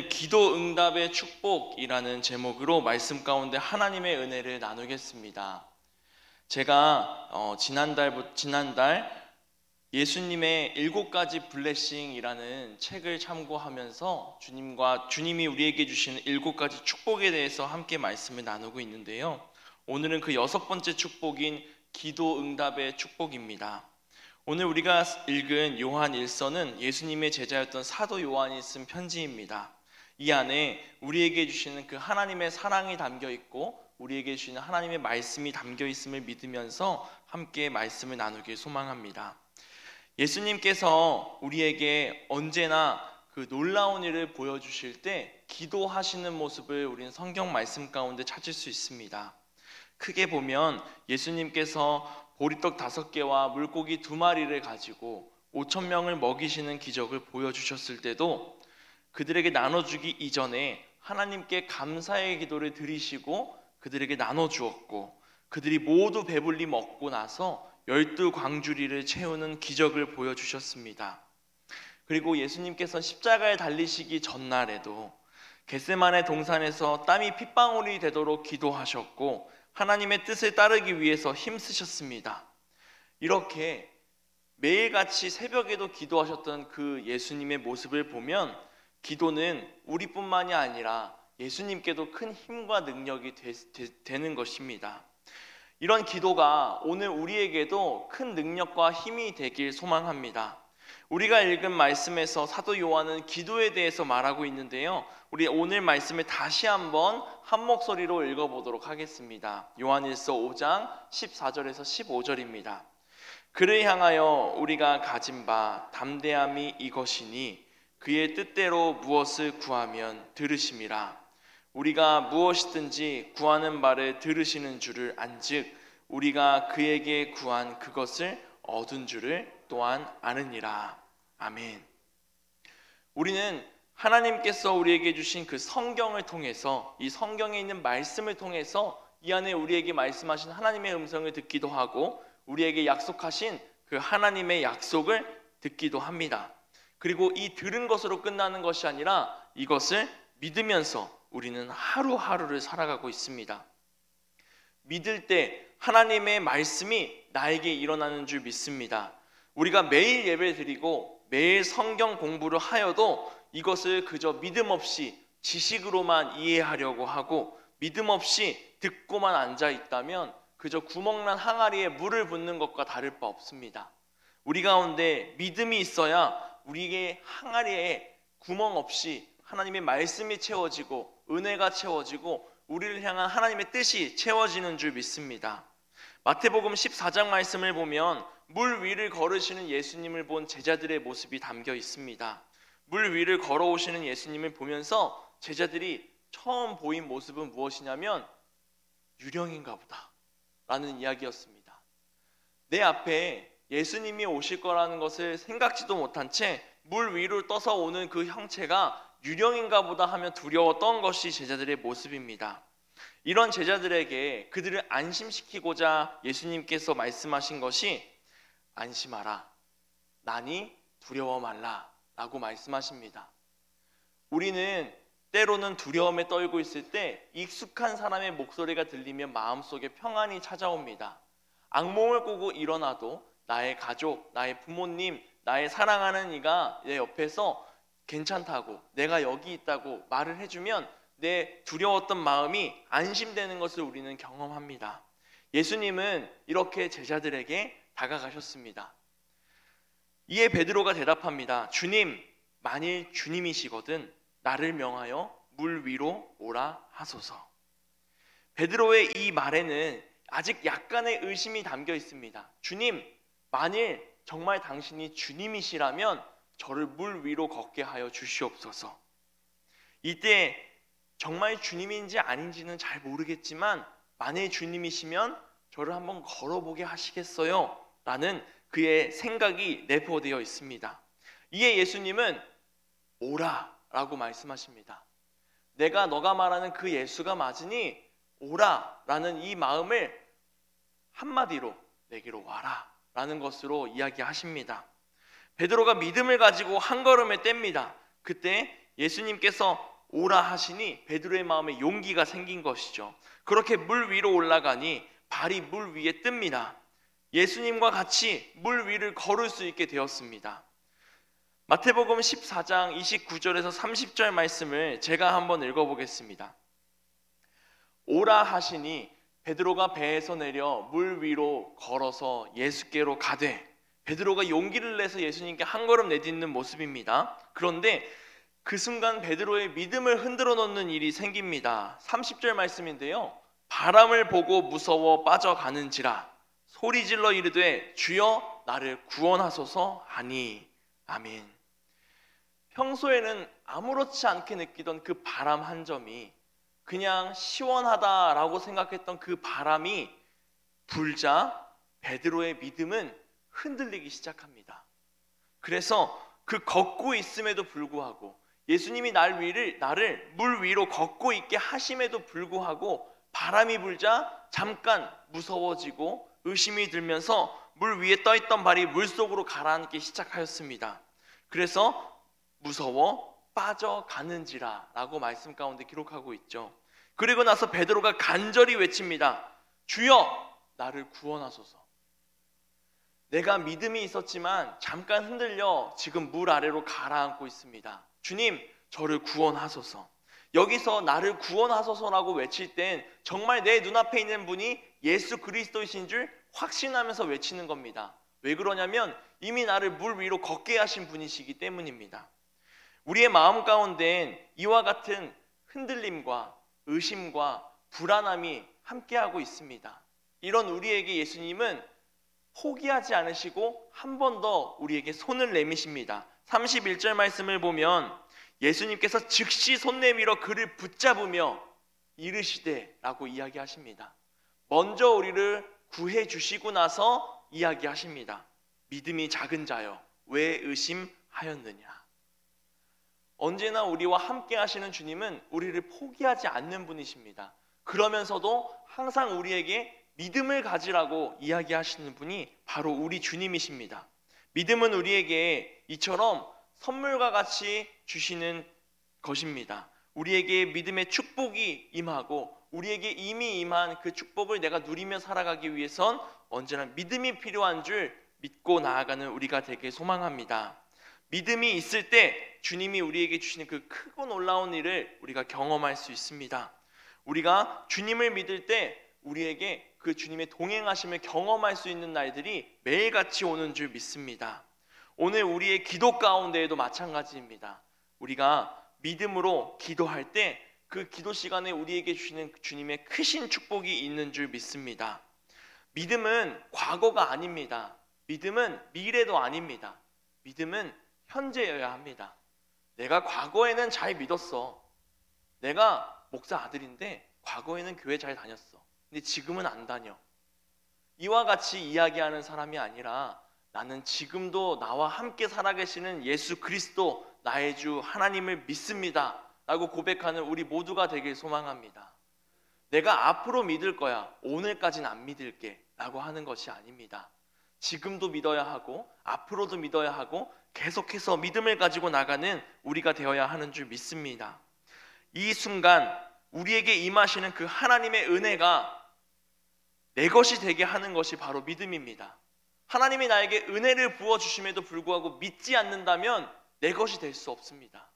기도 응답의 축복이라는 제목으로 말씀 가운데 하나님의 은혜를 나누겠습니다. 제가 지난달 예수님의 7가지 블레싱이라는 책을 참고하면서 주님이 우리에게 주시는 7가지 축복에 대해서 함께 말씀을 나누고 있는데요. 오늘은 그 6번째 축복인 기도 응답의 축복입니다. 오늘 우리가 읽은 요한 1서는 예수님의 제자였던 사도 요한이 쓴 편지입니다. 이 안에 우리에게 주시는 그 하나님의 사랑이 담겨 있고 우리에게 주시는 하나님의 말씀이 담겨 있음을 믿으면서 함께 말씀을 나누길 소망합니다. 예수님께서 우리에게 언제나 그 놀라운 일을 보여주실 때 기도하시는 모습을 우리는 성경 말씀 가운데 찾을 수 있습니다. 크게 보면 예수님께서 보리떡 5개와 물고기 2마리를 가지고 5,000명을 먹이시는 기적을 보여주셨을 때도 그들에게 나눠주기 이전에 하나님께 감사의 기도를 드리시고 그들에게 나눠주었고, 그들이 모두 배불리 먹고 나서 12광주리를 채우는 기적을 보여주셨습니다. 그리고 예수님께서 십자가에 달리시기 전날에도 겟세마네 동산에서 땀이 핏방울이 되도록 기도하셨고 하나님의 뜻을 따르기 위해서 힘쓰셨습니다. 이렇게 매일같이 새벽에도 기도하셨던 그 예수님의 모습을 보면 기도는 우리뿐만이 아니라 예수님께도 큰 힘과 능력이 되는 것입니다. 이런 기도가 오늘 우리에게도 큰 능력과 힘이 되길 소망합니다. 우리가 읽은 말씀에서 사도 요한은 기도에 대해서 말하고 있는데요, 우리 오늘 말씀을 다시 한번 한 목소리로 읽어보도록 하겠습니다. 요한일서 5장 14절에서 15절입니다. 그를 향하여 우리가 가진 바 담대함이 이것이니 그의 뜻대로 무엇을 구하면 들으심이라. 우리가 무엇이든지 구하는 바를 들으시는 줄을 안즉 우리가 그에게 구한 그것을 얻은 줄을 또한 아느니라. 아멘. 우리는 하나님께서 우리에게 주신 그 성경을 통해서, 이 성경에 있는 말씀을 통해서 이 안에 우리에게 말씀하신 하나님의 음성을 듣기도 하고 우리에게 약속하신 그 하나님의 약속을 듣기도 합니다. 그리고 이 들은 것으로 끝나는 것이 아니라 이것을 믿으면서 우리는 하루하루를 살아가고 있습니다. 믿을 때 하나님의 말씀이 나에게 일어나는 줄 믿습니다. 우리가 매일 예배 드리고 매일 성경 공부를 하여도 이것을 그저 믿음 없이 지식으로만 이해하려고 하고 믿음 없이 듣고만 앉아 있다면 그저 구멍난 항아리에 물을 붓는 것과 다를 바 없습니다. 우리 가운데 믿음이 있어야 우리의 항아리에 구멍 없이 하나님의 말씀이 채워지고 은혜가 채워지고 우리를 향한 하나님의 뜻이 채워지는 줄 믿습니다. 마태복음 14장 말씀을 보면 물 위를 걸으시는 예수님을 본 제자들의 모습이 담겨 있습니다. 물 위를 걸어오시는 예수님을 보면서 제자들이 처음 보인 모습은 무엇이냐면 유령인가 보다 라는 이야기였습니다. 내 앞에 예수님이 오실 거라는 것을 생각지도 못한 채 물 위로 떠서 오는 그 형체가 유령인가 보다 하며 두려웠던 것이 제자들의 모습입니다. 이런 제자들에게 그들을 안심시키고자 예수님께서 말씀하신 것이 안심하라, 나니 두려워 말라 라고 말씀하십니다. 우리는 때로는 두려움에 떨고 있을 때 익숙한 사람의 목소리가 들리면 마음속에 평안이 찾아옵니다. 악몽을 꾸고 일어나도 나의 가족, 나의 부모님, 나의 사랑하는 이가 내 옆에서 괜찮다고, 내가 여기 있다고 말을 해주면 내 두려웠던 마음이 안심되는 것을 우리는 경험합니다. 예수님은 이렇게 제자들에게 다가가셨습니다. 이에 베드로가 대답합니다. 주님, 만일 주님이시거든 나를 명하여 물 위로 오라 하소서. 베드로의 이 말에는 아직 약간의 의심이 담겨 있습니다. 주님, 만일 정말 당신이 주님이시라면 저를 물 위로 걷게 하여 주시옵소서. 이때 정말 주님인지 아닌지는 잘 모르겠지만 만일 주님이시면 저를 한번 걸어보게 하시겠어요? 라는 그의 생각이 내포되어 있습니다. 이에 예수님은 오라 라고 말씀하십니다. 너가 말하는 그 예수가 맞으니 오라 라는 이 마음을 한마디로 내게로 와라 라는 것으로 이야기하십니다. 베드로가 믿음을 가지고 한 걸음을 뗍니다. 그때 예수님께서 오라 하시니 베드로의 마음에 용기가 생긴 것이죠. 그렇게 물 위로 올라가니 발이 물 위에 뜹니다. 예수님과 같이 물 위를 걸을 수 있게 되었습니다. 마태복음 14장 29절에서 30절 말씀을 제가 한번 읽어보겠습니다. 오라 하시니 베드로가 배에서 내려 물 위로 걸어서 예수께로 가되, 베드로가 용기를 내서 예수님께 한 걸음 내딛는 모습입니다. 그런데 그 순간 베드로의 믿음을 흔들어 놓는 일이 생깁니다. 30절 말씀인데요, 바람을 보고 무서워 빠져가는지라 소리질러 이르되 주여 나를 구원하소서 하니. 아멘. 평소에는 아무렇지 않게 느끼던 그 바람 한 점이 그냥 시원하다라고 생각했던 그 바람이 불자 베드로의 믿음은 흔들리기 시작합니다. 그래서 그 걷고 있음에도 불구하고, 예수님이 나를 물 위로 걷고 있게 하심에도 불구하고 바람이 불자 잠깐 무서워지고 의심이 들면서 물 위에 떠있던 발이 물속으로 가라앉기 시작하였습니다. 그래서 무서워 빠져가는지라 라고 말씀 가운데 기록하고 있죠. 그리고 나서 베드로가 간절히 외칩니다. 주여 나를 구원하소서. 내가 믿음이 있었지만 잠깐 흔들려 지금 물 아래로 가라앉고 있습니다. 주님 저를 구원하소서. 여기서 나를 구원하소서라고 외칠 땐 정말 내 눈앞에 있는 분이 예수 그리스도이신 줄 확신하면서 외치는 겁니다. 왜 그러냐면 이미 나를 물 위로 걷게 하신 분이시기 때문입니다. 우리의 마음 가운데엔 이와 같은 흔들림과 의심과 불안함이 함께하고 있습니다. 이런 우리에게 예수님은 포기하지 않으시고 한 번 더 우리에게 손을 내미십니다. 31절 말씀을 보면 예수님께서 즉시 손 내밀어 그를 붙잡으며 이르시되 라고 이야기하십니다. 먼저 우리를 구해 주시고 나서 이야기하십니다. 믿음이 작은 자여 왜 의심하였느냐. 언제나 우리와 함께 하시는 주님은 우리를 포기하지 않는 분이십니다. 그러면서도 항상 우리에게 믿음을 가지라고 이야기하시는 분이 바로 우리 주님이십니다. 믿음은 우리에게 이처럼 선물과 같이 주시는 것입니다. 우리에게 믿음의 축복이 임하고 우리에게 이미 임한 그 축복을 내가 누리며 살아가기 위해선 언제나 믿음이 필요한 줄 믿고 나아가는 우리가 되길 소망합니다. 믿음이 있을 때 주님이 우리에게 주시는 그 크고 놀라운 일을 우리가 경험할 수 있습니다. 우리가 주님을 믿을 때 우리에게 그 주님의 동행하심을 경험할 수 있는 날들이 매일같이 오는 줄 믿습니다. 오늘 우리의 기도 가운데에도 마찬가지입니다. 우리가 믿음으로 기도할 때 그 기도 시간에 우리에게 주시는 주님의 크신 축복이 있는 줄 믿습니다. 믿음은 과거가 아닙니다. 믿음은 미래도 아닙니다. 믿음은 현재여야 합니다. 내가 과거에는 잘 믿었어. 내가 목사 아들인데 과거에는 교회 잘 다녔어. 근데 지금은 안 다녀. 이와 같이 이야기하는 사람이 아니라 나는 지금도 나와 함께 살아계시는 예수 그리스도 나의 주 하나님을 믿습니다 라고 고백하는 우리 모두가 되길 소망합니다. 내가 앞으로 믿을 거야, 오늘까지는 안 믿을게 라고 하는 것이 아닙니다. 지금도 믿어야 하고 앞으로도 믿어야 하고 계속해서 믿음을 가지고 나가는 우리가 되어야 하는 줄 믿습니다. 이 순간 우리에게 임하시는 그 하나님의 은혜가 내 것이 되게 하는 것이 바로 믿음입니다. 하나님이 나에게 은혜를 부어주심에도 불구하고 믿지 않는다면 내 것이 될 수 없습니다.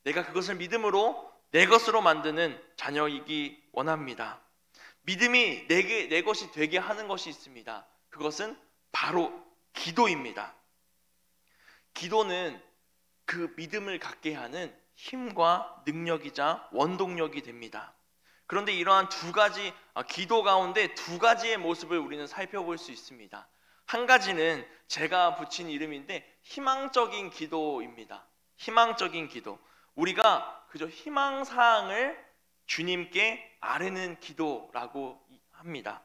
내가 그것을 믿음으로 내 것으로 만드는 자녀이기 원합니다. 믿음이 내 것이 되게 하는 것이 있습니다. 그것은 바로 기도입니다. 기도는 그 믿음을 갖게 하는 힘과 능력이자 원동력이 됩니다. 그런데 이러한 기도 가운데 두 가지의 모습을 우리는 살펴볼 수 있습니다. 한 가지는 제가 붙인 이름인데 희망적인 기도입니다. 희망적인 기도. 우리가 그저 희망사항을 주님께 아뢰는 기도라고 합니다.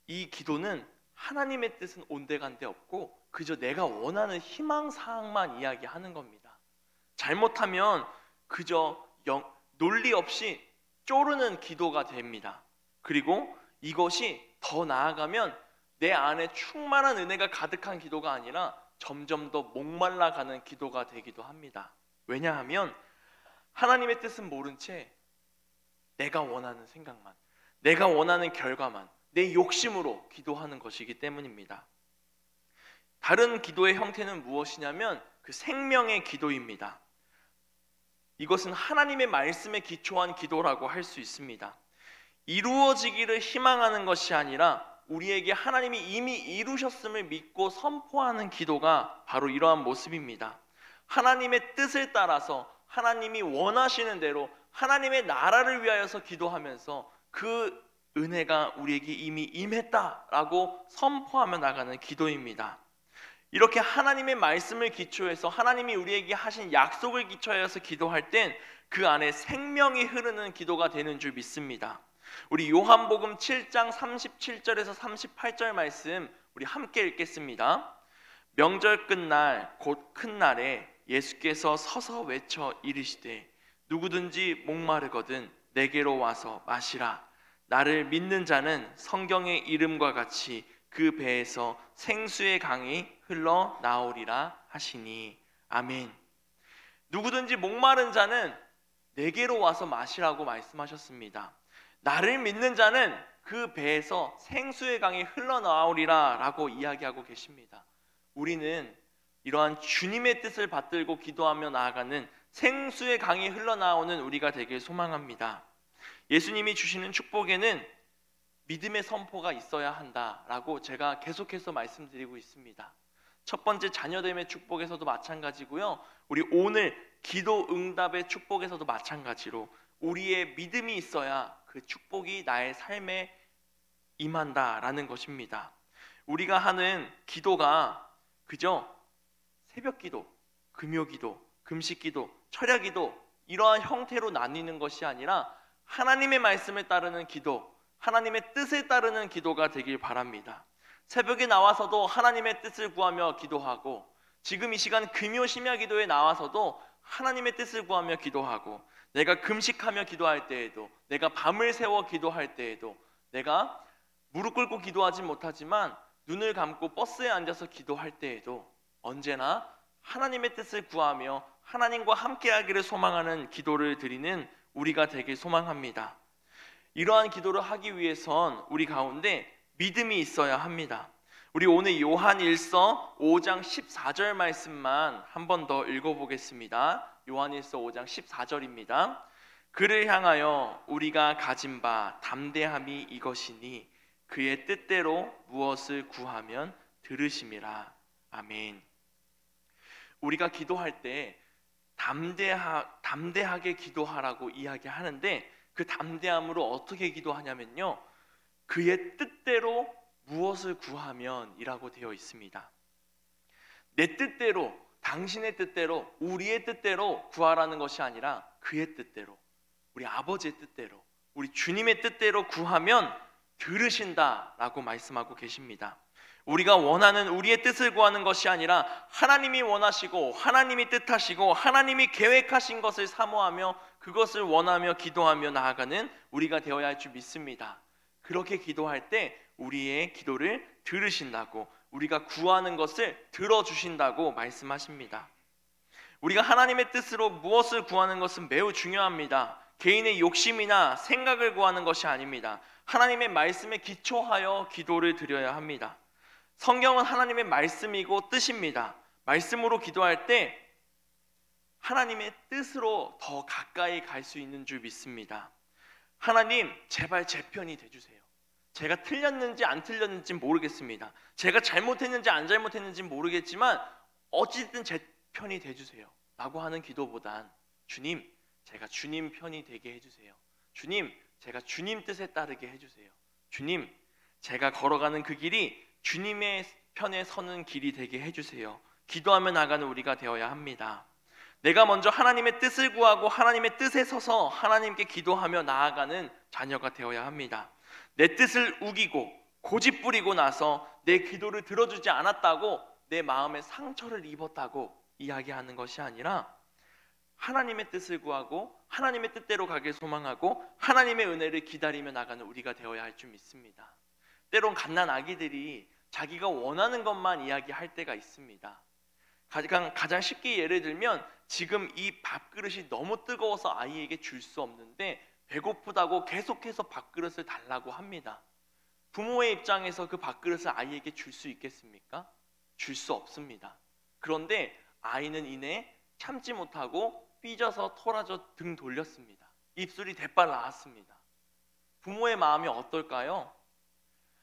이 기도는 하나님의 뜻은 온데간데 없고 그저 내가 원하는 희망사항만 이야기하는 겁니다. 잘못하면 그저 논리 없이 쪼르는 기도가 됩니다. 그리고 이것이 더 나아가면 내 안에 충만한 은혜가 가득한 기도가 아니라 점점 더 목말라가는 기도가 되기도 합니다. 왜냐하면 하나님의 뜻은 모른 채 내가 원하는 생각만, 내가 원하는 결과만, 내 욕심으로 기도하는 것이기 때문입니다. 다른 기도의 형태는 무엇이냐면 그 생명의 기도입니다. 이것은 하나님의 말씀에 기초한 기도라고 할 수 있습니다. 이루어지기를 희망하는 것이 아니라 우리에게 하나님이 이미 이루셨음을 믿고 선포하는 기도가 바로 이러한 모습입니다. 하나님의 뜻을 따라서 하나님이 원하시는 대로 하나님의 나라를 위하여서 기도하면서 그 은혜가 우리에게 이미 임했다라고 선포하며 나가는 기도입니다. 이렇게 하나님의 말씀을 기초해서 하나님이 우리에게 하신 약속을 기초해서 기도할 땐 그 안에 생명이 흐르는 기도가 되는 줄 믿습니다. 우리 요한복음 7장 37절에서 38절 말씀 우리 함께 읽겠습니다. 명절 끝날 곧 큰 날에 예수께서 서서 외쳐 이르시되 누구든지 목마르거든 내게로 와서 마시라. 나를 믿는 자는 성경의 이름과 같이 그 배에서 생수의 강이 흘러나오리라 하시니. 아멘. 누구든지 목마른 자는 내게로 와서 마시라고 말씀하셨습니다. 나를 믿는 자는 그 배에서 생수의 강이 흘러나오리라 라고 이야기하고 계십니다. 우리는 이러한 주님의 뜻을 받들고 기도하며 나아가는 생수의 강이 흘러나오는 우리가 되길 소망합니다. 예수님이 주시는 축복에는 믿음의 선포가 있어야 한다라고 제가 계속해서 말씀드리고 있습니다. 첫 번째 자녀됨의 축복에서도 마찬가지고요. 우리 오늘 기도 응답의 축복에서도 마찬가지로 우리의 믿음이 있어야 그 축복이 나의 삶에 임한다라는 것입니다. 우리가 하는 기도가 그저 새벽 기도, 금요 기도, 금식 기도, 철야 기도 이러한 형태로 나뉘는 것이 아니라 하나님의 말씀을 따르는 기도, 하나님의 뜻을 따르는 기도가 되길 바랍니다. 새벽에 나와서도 하나님의 뜻을 구하며 기도하고, 지금 이 시간 금요 심야 기도에 나와서도 하나님의 뜻을 구하며 기도하고, 내가 금식하며 기도할 때에도, 내가 밤을 새워 기도할 때에도, 내가 무릎 꿇고 기도하지 못하지만 눈을 감고 버스에 앉아서 기도할 때에도 언제나 하나님의 뜻을 구하며 하나님과 함께하기를 소망하는 기도를 드리는 우리가 되길 소망합니다. 이러한 기도를 하기 위해선 우리 가운데 믿음이 있어야 합니다. 우리 오늘 요한일서 5장 14절 말씀만 한 번 더 읽어보겠습니다. 요한일서 5장 14절입니다. 그를 향하여 우리가 가진 바 담대함이 이것이니 그의 뜻대로 무엇을 구하면 들으심이라. 아멘. 우리가 기도할 때 담대하게 기도하라고 이야기하는데 그 담대함으로 어떻게 기도하냐면요, 그의 뜻대로 무엇을 구하면 이라고 되어 있습니다. 내 뜻대로, 당신의 뜻대로, 우리의 뜻대로 구하라는 것이 아니라 그의 뜻대로, 우리 아버지의 뜻대로, 우리 주님의 뜻대로 구하면 들으신다라고 말씀하고 계십니다. 우리가 원하는 우리의 뜻을 구하는 것이 아니라 하나님이 원하시고 하나님이 뜻하시고 하나님이 계획하신 것을 사모하며 그것을 원하며 기도하며 나아가는 우리가 되어야 할 줄 믿습니다. 그렇게 기도할 때 우리의 기도를 들으신다고, 우리가 구하는 것을 들어주신다고 말씀하십니다. 우리가 하나님의 뜻으로 무엇을 구하는 것은 매우 중요합니다. 개인의 욕심이나 생각을 구하는 것이 아닙니다. 하나님의 말씀에 기초하여 기도를 드려야 합니다. 성경은 하나님의 말씀이고 뜻입니다. 말씀으로 기도할 때 하나님의 뜻으로 더 가까이 갈 수 있는 줄 믿습니다. 하나님, 제발 제 편이 돼주세요. 제가 틀렸는지 안 틀렸는지 모르겠습니다. 제가 잘못했는지 안 잘못했는지 모르겠지만 어찌됐든 제 편이 돼주세요 라고 하는 기도보단 주님, 제가 주님 편이 되게 해주세요. 주님, 제가 주님 뜻에 따르게 해주세요. 주님, 제가 걸어가는 그 길이 주님의 편에 서는 길이 되게 해주세요. 기도하며 나가는 우리가 되어야 합니다. 내가 먼저 하나님의 뜻을 구하고 하나님의 뜻에 서서 하나님께 기도하며 나아가는 자녀가 되어야 합니다. 내 뜻을 우기고 고집 부리고 나서 내 기도를 들어주지 않았다고 내 마음에 상처를 입었다고 이야기하는 것이 아니라 하나님의 뜻을 구하고 하나님의 뜻대로 가길 소망하고 하나님의 은혜를 기다리며 나가는 우리가 되어야 할 줄 믿습니다. 때론 갓난 아기들이 자기가 원하는 것만 이야기할 때가 있습니다. 가장 쉽게 예를 들면 지금 이 밥그릇이 너무 뜨거워서 아이에게 줄 수 없는데 배고프다고 계속해서 밥그릇을 달라고 합니다. 부모의 입장에서 그 밥그릇을 아이에게 줄 수 있겠습니까? 줄 수 없습니다. 그런데 아이는 이내 참지 못하고 삐져서 토라져 등 돌렸습니다. 입술이 대빨 나왔습니다. 부모의 마음이 어떨까요?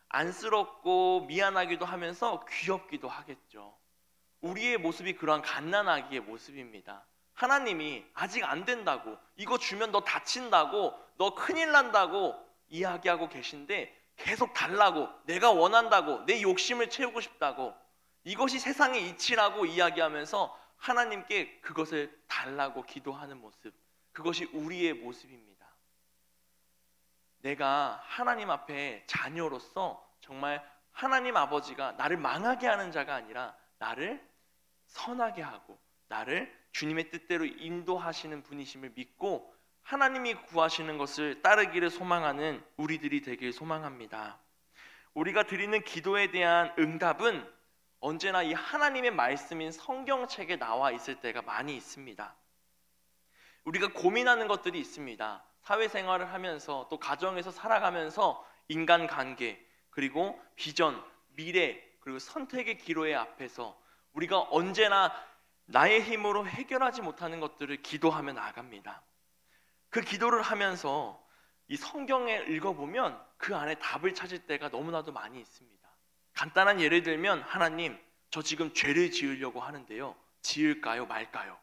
안쓰럽고 미안하기도 하면서 귀엽기도 하겠죠. 우리의 모습이 그러한 갓난아기의 모습입니다. 하나님이 아직 안 된다고, 이거 주면 너 다친다고, 너 큰일 난다고 이야기하고 계신데 계속 달라고, 내가 원한다고, 내 욕심을 채우고 싶다고, 이것이 세상의 이치라고 이야기하면서 하나님께 그것을 달라고 기도하는 모습, 그것이 우리의 모습입니다. 내가 하나님 앞에 자녀로서 정말 하나님 아버지가 나를 망하게 하는 자가 아니라 나를 선하게 하고 나를 주님의 뜻대로 인도하시는 분이심을 믿고 하나님이 구하시는 것을 따르기를 소망하는 우리들이 되길 소망합니다. 우리가 드리는 기도에 대한 응답은 언제나 이 하나님의 말씀인 성경책에 나와 있을 때가 많이 있습니다. 우리가 고민하는 것들이 있습니다. 사회생활을 하면서 또 가정에서 살아가면서 인간관계 그리고 비전, 미래 그리고 선택의 기로의 앞에서 우리가 언제나 나의 힘으로 해결하지 못하는 것들을 기도하며 나아갑니다. 그 기도를 하면서 이 성경에 읽어보면 그 안에 답을 찾을 때가 너무나도 많이 있습니다. 간단한 예를 들면 하나님, 저 지금 죄를 지으려고 하는데요. 지을까요 말까요?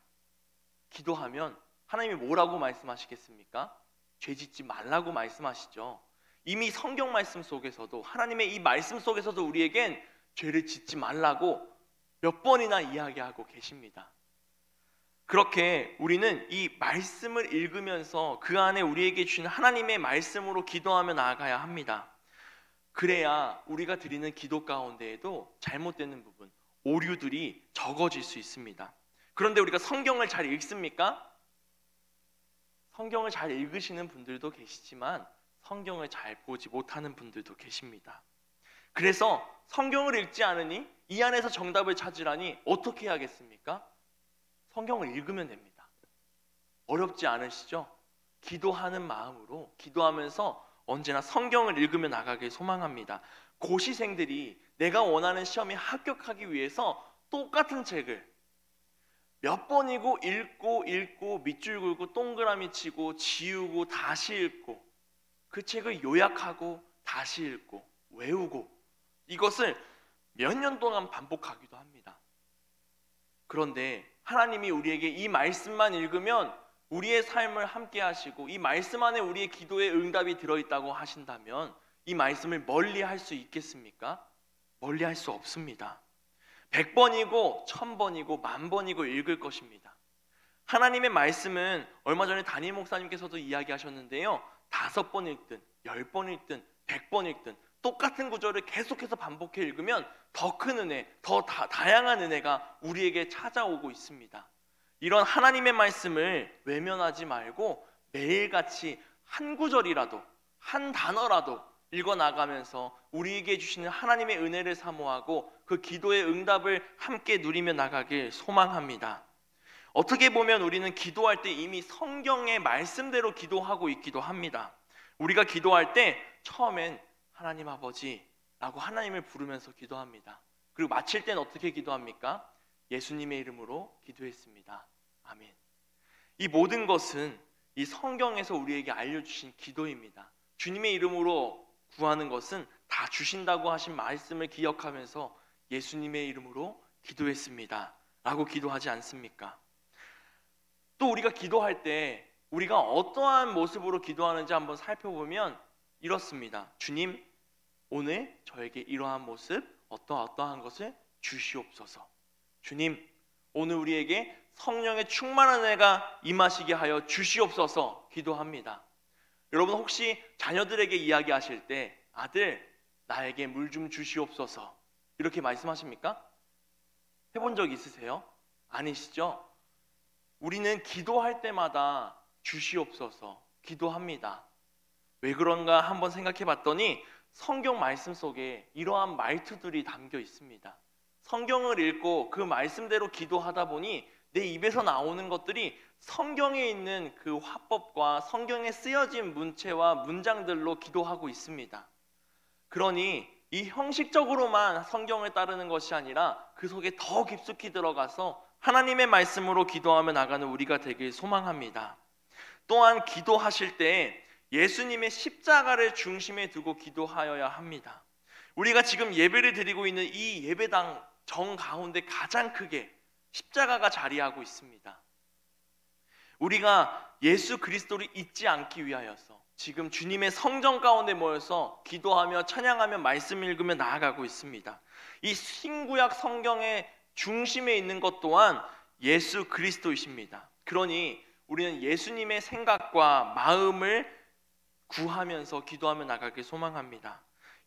기도하면 하나님이 뭐라고 말씀하시겠습니까? 죄 짓지 말라고 말씀하시죠. 이미 성경 말씀 속에서도 하나님의 이 말씀 속에서도 우리에겐 죄를 짓지 말라고 몇 번이나 이야기하고 계십니다. 그렇게 우리는 이 말씀을 읽으면서 그 안에 우리에게 주신 하나님의 말씀으로 기도하며 나아가야 합니다. 그래야 우리가 드리는 기도 가운데에도 잘못되는 부분, 오류들이 적어질 수 있습니다. 그런데 우리가 성경을 잘 읽습니까? 성경을 잘 읽으시는 분들도 계시지만 성경을 잘 보지 못하는 분들도 계십니다. 그래서 성경을 읽지 않으니 이 안에서 정답을 찾으라니 어떻게 해야겠습니까? 성경을 읽으면 됩니다. 어렵지 않으시죠? 기도하는 마음으로 기도하면서 언제나 성경을 읽으며 나가길 소망합니다. 고시생들이 내가 원하는 시험에 합격하기 위해서 똑같은 책을 몇 번이고 읽고 밑줄 긋고 동그라미 치고 지우고 다시 읽고 그 책을 요약하고 다시 읽고 외우고 이것을 몇 년 동안 반복하기도 합니다. 그런데 하나님이 우리에게 이 말씀만 읽으면 우리의 삶을 함께 하시고 이 말씀 안에 우리의 기도의 응답이 들어있다고 하신다면 이 말씀을 멀리 할 수 있겠습니까? 멀리 할 수 없습니다. 100번이고 1000번이고 10,000번이고 읽을 것입니다. 하나님의 말씀은 얼마 전에 담임 목사님께서도 이야기하셨는데요. 5번 읽든 10번 읽든 100번 읽든 똑같은 구절을 계속해서 반복해 읽으면 더 큰 은혜, 더 다양한 은혜가 우리에게 찾아오고 있습니다. 이런 하나님의 말씀을 외면하지 말고 매일같이 한 구절이라도 한 단어라도 읽어나가면서 우리에게 주시는 하나님의 은혜를 사모하고 그 기도의 응답을 함께 누리며 나가길 소망합니다. 어떻게 보면 우리는 기도할 때 이미 성경의 말씀대로 기도하고 있기도 합니다. 우리가 기도할 때 처음엔 하나님 아버지라고 하나님을 부르면서 기도합니다. 그리고 마칠 때는 어떻게 기도합니까? 예수님의 이름으로 기도했습니다. 아멘. 이 모든 것은 이 성경에서 우리에게 알려주신 기도입니다. 주님의 이름으로 구하는 것은 다 주신다고 하신 말씀을 기억하면서 예수님의 이름으로 기도했습니다 라고 기도하지 않습니까? 또 우리가 기도할 때 우리가 어떠한 모습으로 기도하는지 한번 살펴보면 이렇습니다. 주님, 오늘 저에게 이러한 모습, 어떠한 것을 주시옵소서. 주님, 오늘 우리에게 성령의 충만한 은혜가 임하시게 하여 주시옵소서 기도합니다. 여러분 혹시 자녀들에게 이야기하실 때 아들, 나에게 물 좀 주시옵소서 이렇게 말씀하십니까? 해본 적 있으세요? 아니시죠? 우리는 기도할 때마다 주시옵소서 기도합니다. 왜 그런가 한번 생각해 봤더니 성경 말씀 속에 이러한 말투들이 담겨 있습니다. 성경을 읽고 그 말씀대로 기도하다 보니 내 입에서 나오는 것들이 성경에 있는 그 화법과 성경에 쓰여진 문체와 문장들로 기도하고 있습니다. 그러니 이 형식적으로만 성경을 따르는 것이 아니라 그 속에 더 깊숙이 들어가서 하나님의 말씀으로 기도하며 나가는 우리가 되길 소망합니다. 또한 기도하실 때 예수님의 십자가를 중심에 두고 기도하여야 합니다. 우리가 지금 예배를 드리고 있는 이 예배당 정 가운데 가장 크게 십자가가 자리하고 있습니다. 우리가 예수 그리스도를 잊지 않기 위하여서 지금 주님의 성전 가운데 모여서 기도하며 찬양하며 말씀 읽으며 나아가고 있습니다. 이 신구약 성경의 중심에 있는 것 또한 예수 그리스도이십니다. 그러니 우리는 예수님의 생각과 마음을 구하면서 기도하며 나가길 소망합니다.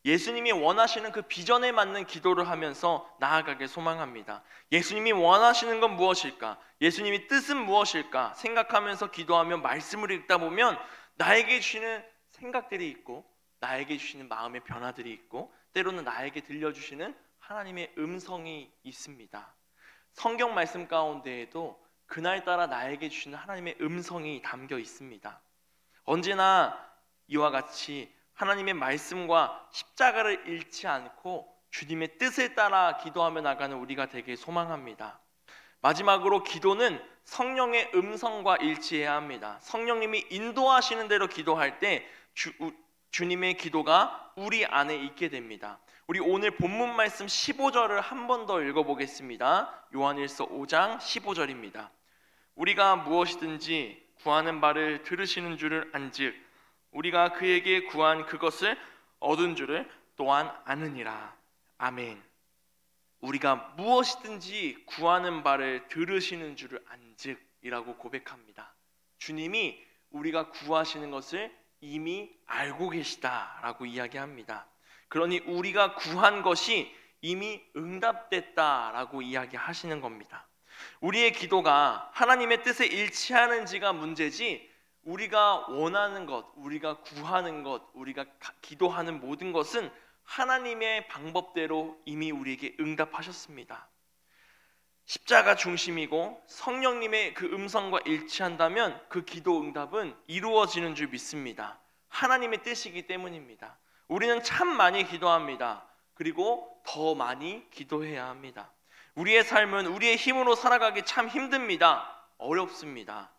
예수님이 원하시는 그 비전에 맞는 기도를 하면서 나아가길 소망합니다. 예수님이 원하시는 건 무엇일까? 예수님이 뜻은 무엇일까? 생각하면서 기도하며 말씀을 읽다 보면 나에게 주시는 생각들이 있고 나에게 주시는 마음의 변화들이 있고 때로는 나에게 들려주시는 하나님의 음성이 있습니다. 성경 말씀 가운데에도 그날따라 나에게 주시는 하나님의 음성이 담겨 있습니다. 언제나 이와 같이 하나님의 말씀과 십자가를 잃지 않고 주님의 뜻을 따라 기도하며 나가는 우리가 되길 소망합니다. 마지막으로 기도는 성령의 음성과 일치해야 합니다. 성령님이 인도하시는 대로 기도할 때 주님의 기도가 우리 안에 있게 됩니다. 우리 오늘 본문 말씀 15절을 한 번 더 읽어보겠습니다. 요한일서 5장 15절입니다. 우리가 무엇이든지 구하는 바를 들으시는 줄을 안즉 우리가 그에게 구한 그것을 얻은 줄을 또한 아느니라. 아멘. 우리가 무엇이든지 구하는 바를 들으시는 줄을 안즉이라고 고백합니다. 주님이 우리가 구하시는 것을 이미 알고 계시다라고 이야기합니다. 그러니 우리가 구한 것이 이미 응답됐다라고 이야기하시는 겁니다. 우리의 기도가 하나님의 뜻에 일치하는지가 문제지 우리가 원하는 것, 우리가 구하는 것, 우리가 기도하는 모든 것은 하나님의 방법대로 이미 우리에게 응답하셨습니다. 십자가 중심이고 성령님의 그 음성과 일치한다면 그 기도 응답은 이루어지는 줄 믿습니다. 하나님의 뜻이기 때문입니다. 우리는 참 많이 기도합니다. 그리고 더 많이 기도해야 합니다. 우리의 삶은 우리의 힘으로 살아가기 참 힘듭니다. 어렵습니다.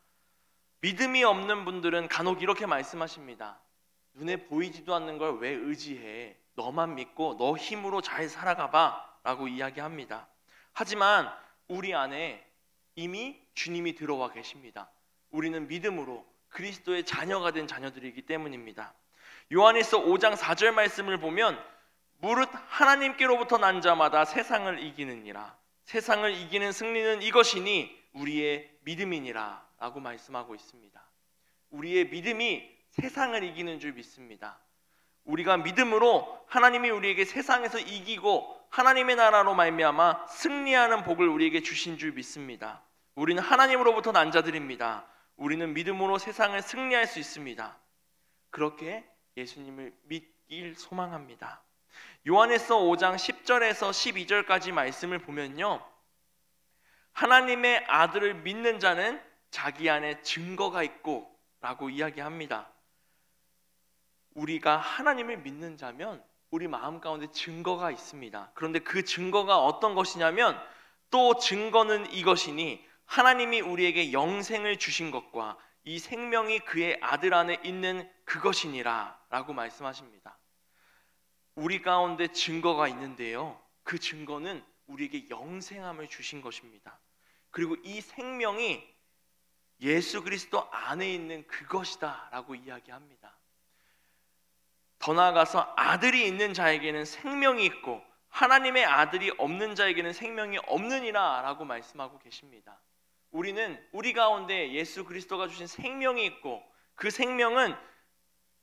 믿음이 없는 분들은 간혹 이렇게 말씀하십니다. 눈에 보이지도 않는 걸 왜 의지해? 너만 믿고 너 힘으로 잘 살아가 봐 라고 이야기합니다. 하지만 우리 안에 이미 주님이 들어와 계십니다. 우리는 믿음으로 그리스도의 자녀가 된 자녀들이기 때문입니다. 요한일서 5장 4절 말씀을 보면 무릇 하나님께로부터 난 자마다 세상을 이기느니라. 세상을 이기는 승리는 이것이니 우리의 믿음이니라 라고 말씀하고 있습니다. 우리의 믿음이 세상을 이기는 줄 믿습니다. 우리가 믿음으로 하나님이 우리에게 세상에서 이기고 하나님의 나라로 말미암아 승리하는 복을 우리에게 주신 줄 믿습니다. 우리는 하나님으로부터 난 자들입니다. 우리는 믿음으로 세상을 승리할 수 있습니다. 그렇게 예수님을 믿길 소망합니다. 요한일서 5장 10절에서 12절까지 말씀을 보면요, 하나님의 아들을 믿는 자는 자기 안에 증거가 있고 라고 이야기합니다. 우리가 하나님을 믿는 자면 우리 마음 가운데 증거가 있습니다. 그런데 그 증거가 어떤 것이냐면 또 증거는 이것이니 하나님이 우리에게 영생을 주신 것과 이 생명이 그의 아들 안에 있는 그것이니라 라고 말씀하십니다. 우리 가운데 증거가 있는데요, 그 증거는 우리에게 영생함을 주신 것입니다. 그리고 이 생명이 예수 그리스도 안에 있는 그것이다 라고 이야기합니다. 더 나아가서 아들이 있는 자에게는 생명이 있고 하나님의 아들이 없는 자에게는 생명이 없느니라 라고 말씀하고 계십니다. 우리는 우리 가운데 예수 그리스도가 주신 생명이 있고 그 생명은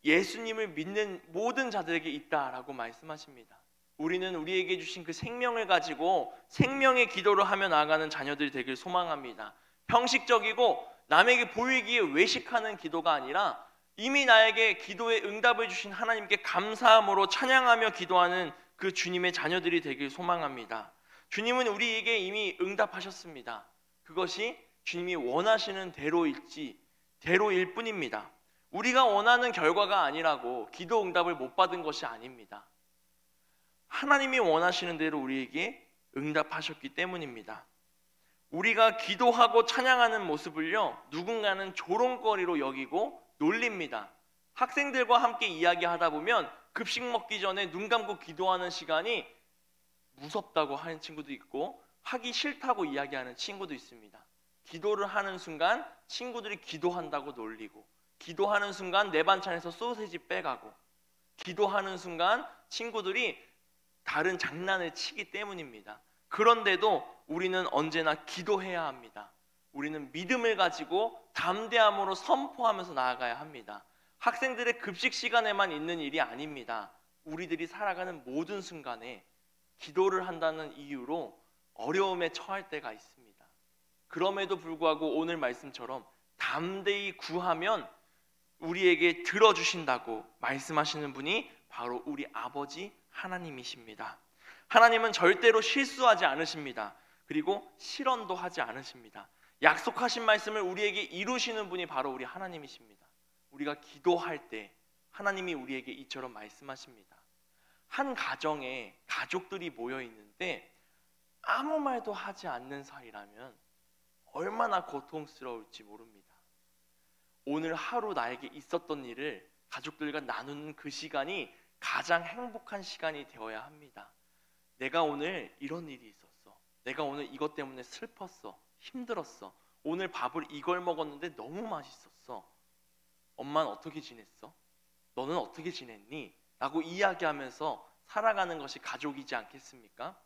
예수님을 믿는 모든 자들에게 있다라고 말씀하십니다. 우리는 우리에게 주신 그 생명을 가지고 생명의 기도를 하며 나아가는 자녀들이 되길 소망합니다. 형식적이고 남에게 보이기에 외식하는 기도가 아니라 이미 나에게 기도의 응답을 주신 하나님께 감사함으로 찬양하며 기도하는 그 주님의 자녀들이 되길 소망합니다. 주님은 우리에게 이미 응답하셨습니다. 그것이 주님이 원하시는 대로일 뿐입니다. 우리가 원하는 결과가 아니라고 기도 응답을 못 받은 것이 아닙니다. 하나님이 원하시는 대로 우리에게 응답하셨기 때문입니다. 우리가 기도하고 찬양하는 모습을요, 누군가는 조롱거리로 여기고 놀립니다. 학생들과 함께 이야기하다 보면 급식 먹기 전에 눈 감고 기도하는 시간이 무섭다고 하는 친구도 있고 하기 싫다고 이야기하는 친구도 있습니다. 기도를 하는 순간 친구들이 기도한다고 놀리고, 기도하는 순간 내 반찬에서 소세지 빼가고, 기도하는 순간 친구들이 다른 장난을 치기 때문입니다. 그런데도 우리는 언제나 기도해야 합니다. 우리는 믿음을 가지고 담대함으로 선포하면서 나아가야 합니다. 학생들의 급식 시간에만 있는 일이 아닙니다. 우리들이 살아가는 모든 순간에 기도를 한다는 이유로 어려움에 처할 때가 있습니다. 그럼에도 불구하고 오늘 말씀처럼 담대히 구하면 우리에게 들어주신다고 말씀하시는 분이 바로 우리 아버지 하나님이십니다. 하나님은 절대로 실수하지 않으십니다. 그리고 실언도 하지 않으십니다. 약속하신 말씀을 우리에게 이루시는 분이 바로 우리 하나님이십니다. 우리가 기도할 때 하나님이 우리에게 이처럼 말씀하십니다. 한 가정에 가족들이 모여 있는데 아무 말도 하지 않는 사이라면 얼마나 고통스러울지 모릅니다. 오늘 하루 나에게 있었던 일을 가족들과 나누는 그 시간이 가장 행복한 시간이 되어야 합니다. 내가 오늘 이런 일이 있었어. 내가 오늘 이것 때문에 슬펐어. 힘들었어. 오늘 밥을 이걸 먹었는데 너무 맛있었어. 엄마는 어떻게 지냈어? 너는 어떻게 지냈니? 라고 이야기하면서 살아가는 것이 가족이지 않겠습니까?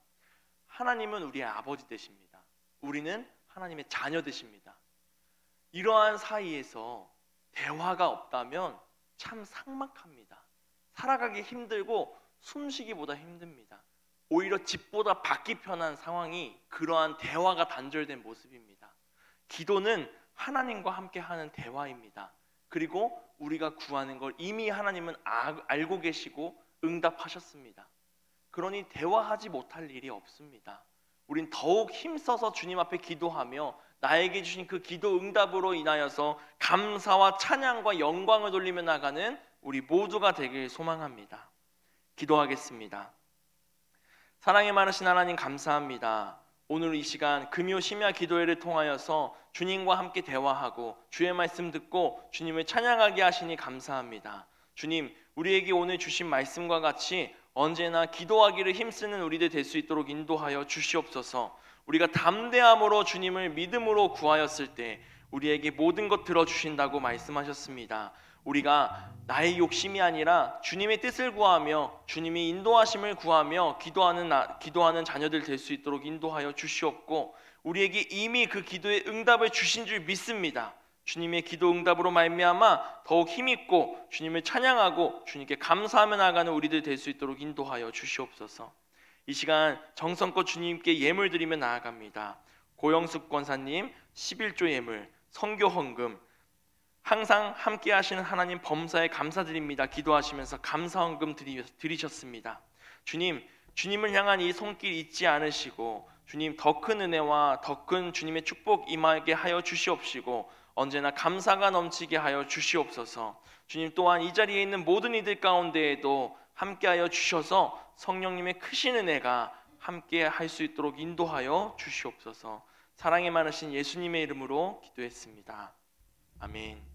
하나님은 우리의 아버지 되십니다. 우리는 하나님의 자녀 되십니다. 이러한 사이에서 대화가 없다면 참 삭막합니다. 살아가기 힘들고 숨쉬기보다 힘듭니다. 오히려 집보다 받기 편한 상황이 그러한 대화가 단절된 모습입니다. 기도는 하나님과 함께 하는 대화입니다. 그리고 우리가 구하는 걸 이미 하나님은 알고 계시고 응답하셨습니다. 그러니 대화하지 못할 일이 없습니다. 우린 더욱 힘써서 주님 앞에 기도하며 나에게 주신 그 기도 응답으로 인하여서 감사와 찬양과 영광을 돌리며 나가는 우리 모두가 되길 소망합니다. 기도하겠습니다. 사랑이 많으신 하나님 감사합니다. 오늘 이 시간 금요 심야 기도회를 통하여서 주님과 함께 대화하고 주의 말씀 듣고 주님을 찬양하게 하시니 감사합니다. 주님, 우리에게 오늘 주신 말씀과 같이 언제나 기도하기를 힘쓰는 우리들 될 수 있도록 인도하여 주시옵소서. 우리가 담대함으로 주님을 믿음으로 구하였을 때 우리에게 모든 것 들어주신다고 말씀하셨습니다. 우리가 나의 욕심이 아니라 주님의 뜻을 구하며 주님이 인도하심을 구하며 기도하는 자녀들 될 수 있도록 인도하여 주시옵고, 우리에게 이미 그 기도의 응답을 주신 줄 믿습니다. 주님의 기도 응답으로 말미암아 더욱 힘있고 주님을 찬양하고 주님께 감사하며 나가는 우리들 될 수 있도록 인도하여 주시옵소서. 이 시간 정성껏 주님께 예물 드리며 나아갑니다. 고영숙 권사님 11조 예물, 선교 헌금, 항상 함께 하시는 하나님 범사에 감사드립니다. 기도하시면서 감사 헌금 드리셨습니다. 주님을 향한 이 손길 잊지 않으시고 주님 더 큰 은혜와 더 큰 주님의 축복 임하게 하여 주시옵시고 언제나 감사가 넘치게 하여 주시옵소서. 주님 또한 이 자리에 있는 모든 이들 가운데에도 함께하여 주셔서 성령님의 크신 은혜가 함께 할 수 있도록 인도하여 주시옵소서. 사랑이 많으신 예수님의 이름으로 기도했습니다. 아멘.